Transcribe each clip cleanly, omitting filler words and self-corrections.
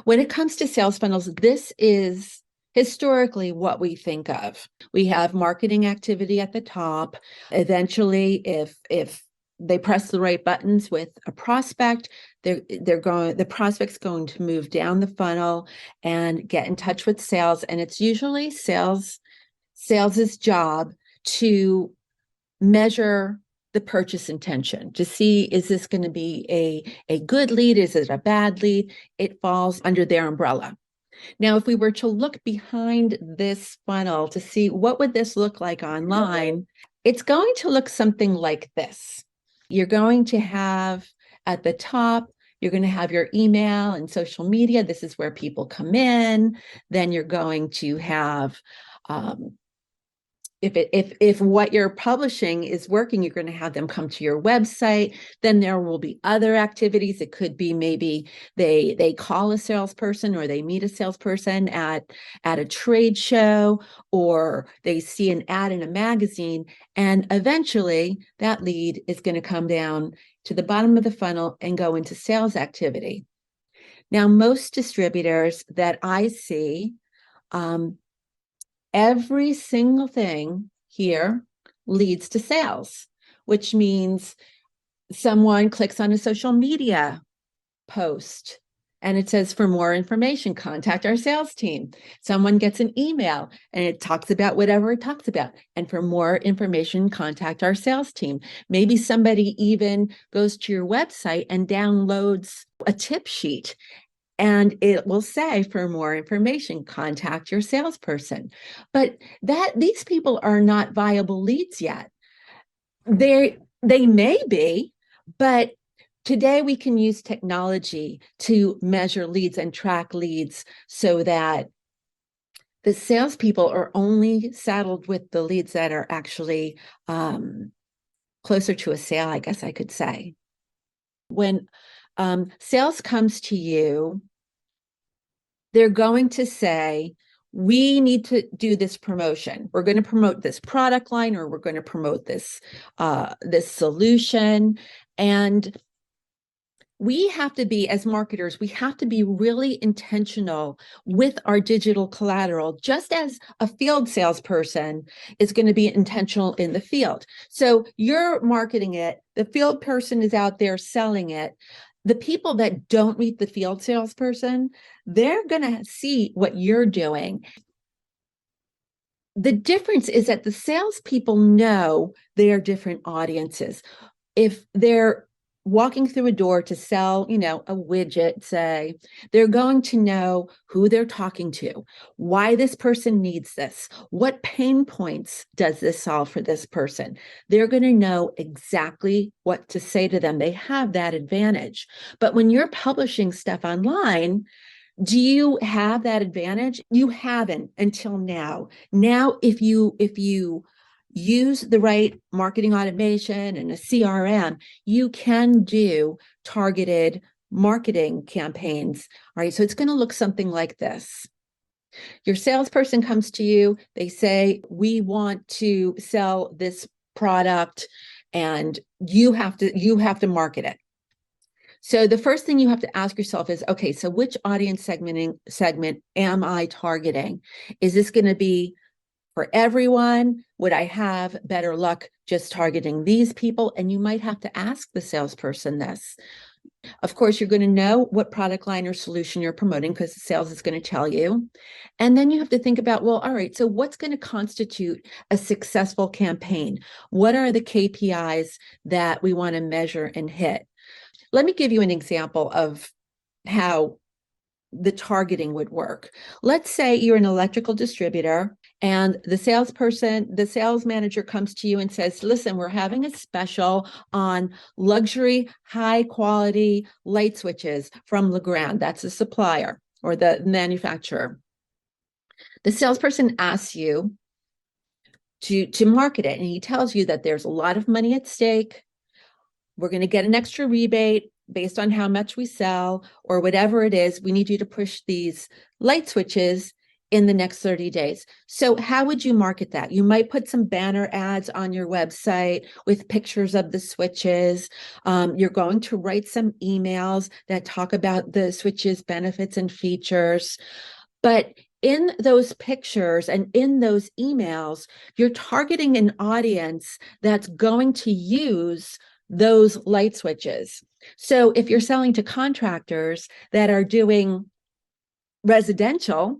When it comes to sales funnels, this is historically what we think of. We have marketing activity at the top. Eventually, if they press the right buttons with a prospect, the prospect's going to move down the funnel and get in touch with sales. And it's usually sales's job to measure the purchase intention to see, is this going to be a good lead? Is it a bad lead? It falls under their umbrella. Now, if we were to look behind this funnel to see what would this look like online, it's going to look something like this. You're going to have at the top, you're going to have your email and social media. This is where people come in. Then you're going to have if what you're publishing is working, you're going to have them come to your website. Then there will be other activities. It could be maybe they call a salesperson or they meet a salesperson at a trade show, or they see an ad in a magazine, and eventually that lead is going to come down to the bottom of the funnel and go into sales activity. Now, most distributors that I see, every single thing here leads to sales, which means someone clicks on a social media post and it says, for more information, contact our sales team. Someone gets an email and it talks about whatever it talks about. And for more information, contact our sales team. Maybe somebody even goes to your website and downloads a tip sheet, and it will say, for more information, contact your salesperson. But these people are not viable leads yet. They may be, but today we can use technology to measure leads and track leads so that the salespeople are only saddled with the leads that are actually closer to a sale, I guess I could say. When sales comes to you, they're going to say, we need to do this promotion. We're going to promote this product line, or we're going to promote this solution. And we have to be, as marketers, we have to be really intentional with our digital collateral, just as a field salesperson is going to be intentional in the field. So you're marketing it, the field person is out there selling it. The people that don't meet the field salesperson, they're going to see what you're doing. The difference is that the salespeople know they are different audiences. If they're walking through a door to sell, a widget, say, they're going to know who they're talking to, why this person needs this, what pain points does this solve for this person. They're going to know exactly what to say to them. They have that advantage. But when you're publishing stuff online, do you have that advantage? You haven't until now. Now, if you use the right marketing automation and a CRM, you can do targeted marketing campaigns. All right, so it's going to look something like this. Your salesperson comes to you, they say, we want to sell this product, and you have to market it. So the first thing you have to ask yourself is, okay, so which audience segment am I targeting? Is this going to be for everyone? Would I have better luck just targeting these people? And you might have to ask the salesperson this. Of course, you're going to know what product line or solution you're promoting, because the sales is going to tell you. And then you have to think about, well, all right, so what's going to constitute a successful campaign? What are the KPIs that we want to measure and hit? Let me give you an example of how the targeting would work. Let's say you're an electrical distributor and the sales manager comes to you and says, listen, we're having a special on luxury, high quality light switches from Legrand. That's the supplier or the manufacturer. The salesperson asks you to market it, and he tells you that there's a lot of money at stake. We're going to get an extra rebate based on how much we sell, or whatever it is. We need you to push these light switches in the next 30 days. So how would you market that? You might put some banner ads on your website with pictures of the switches. You're going to write some emails that talk about the switches, benefits, and features. But in those pictures and in those emails, you're targeting an audience that's going to use those light switches. So if you're selling to contractors that are doing residential,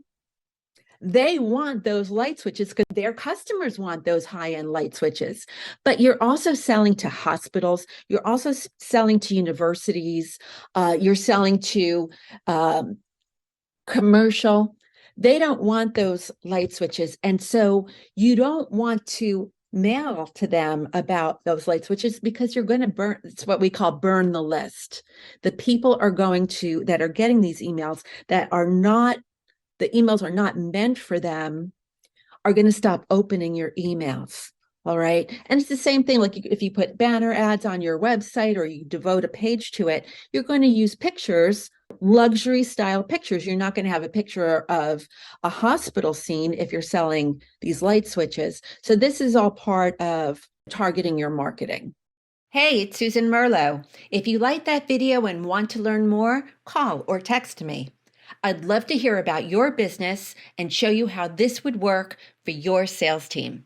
they want those light switches because their customers want those high-end light switches. But you're also selling to hospitals. You're also selling to universities. You're selling to commercial. They don't want those light switches. And so you don't want to mail to them about those light switches because you're going to burn. It's what we call burn the list. The people are going to, that are getting these emails that are not, the emails are not meant for them, are going to stop opening your emails. All right. And it's the same thing. Like if you put banner ads on your website or you devote a page to it, you're going to use pictures, luxury style pictures. You're not going to have a picture of a hospital scene if you're selling these light switches. So this is all part of targeting your marketing. Hey, it's Susan Merlo. If you like that video and want to learn more, call or text me. I'd love to hear about your business and show you how this would work for your sales team.